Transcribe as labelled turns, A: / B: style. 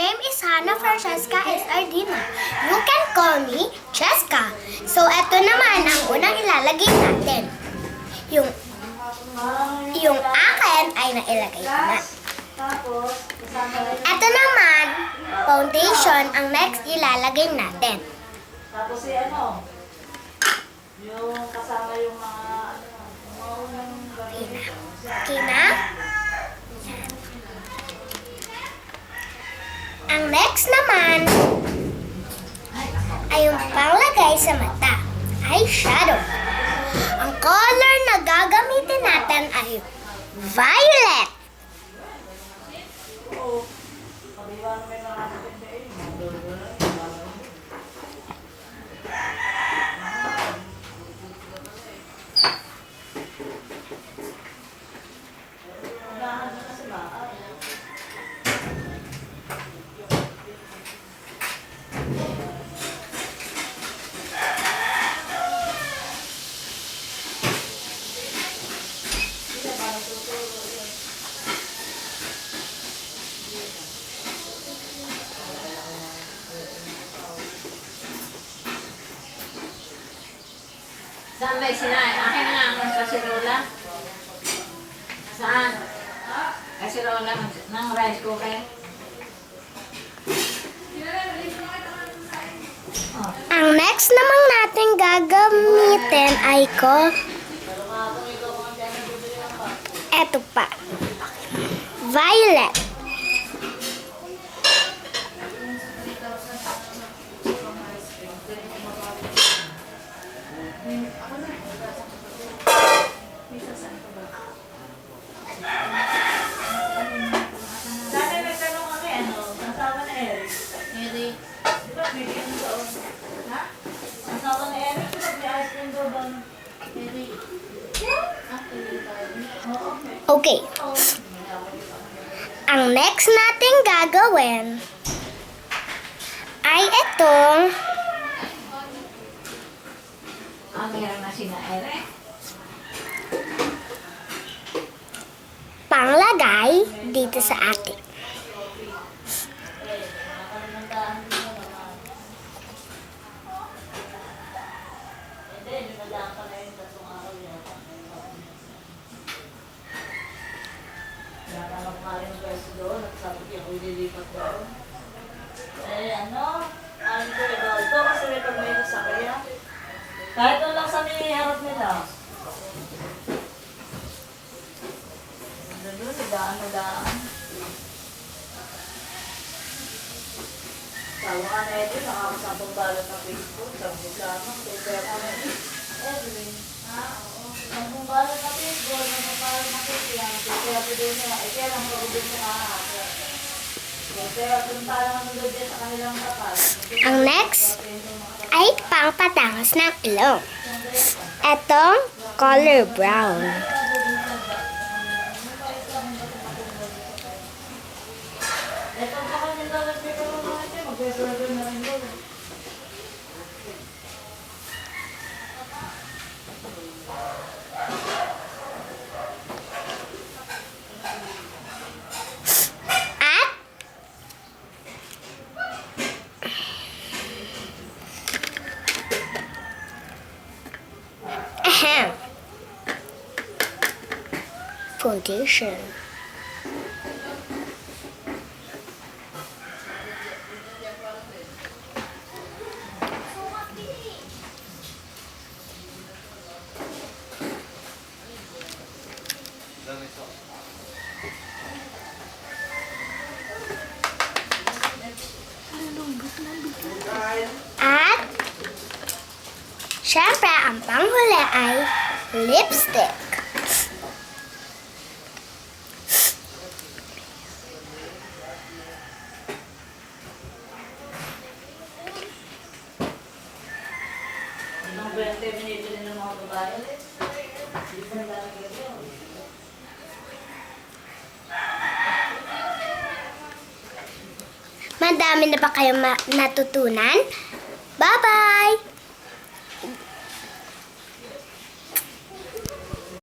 A: name is Hannah Francesca Ardina. You can call me Cheska. So, eto naman ang unang ilalagay natin. Yung akin ay nailagay ko na. Eto naman, foundation ang next ilalagay natin.
B: Tapos yung kasama yung mga unang
A: Okay na? Ang next naman ay yung panglagay sa mata, eyeshadow. Ang color na gagamitin natin ay violet.
B: Saan ba sinain? Akin na nga ang kasirola. Saan? Kasirola ng rice cooker.
A: Ang next namang natin gagamitin ay eto pa. Violet.
B: Dati nagtanong kami, asawa na Eric. Eric. Di ba, bigyan doon? Ha? Asawa na Eric, di ba, may ice cream doon? Eric.
A: Okay. Ang next natin gagawin ay itong
B: Meron na sina Eric.
A: panglagay dito sa atin.
B: Natanong nga yung guys doon at sabi ko yung ililipat doon. Alam ko ito kasi may pag may sasakyan. Kahit doon lang sa harap nila. Doon, daan. Sabi nga na ito, nakakasampung balot ng Facebook. Sabi ko lamang, kaya ko na ito. Edwin, sampung balot ng Facebook, sampung balot ng Facebook. Kaya po doon nila, kaya lang po doon nila. Kaya punta lang doon sa kanilang kapal.
A: Ang next ay pangpatangos ng ilong. Etong color brown.
B: Ito pa kami lalagay ko ng mga ito, mag-reserve na rin doon.
A: At foundation. At syempre, ang panghuli ay lipstick.
B: Nung 20 minutes din ng mga babae ulit.
A: Madami na ba kayo natutunan? Bye-bye!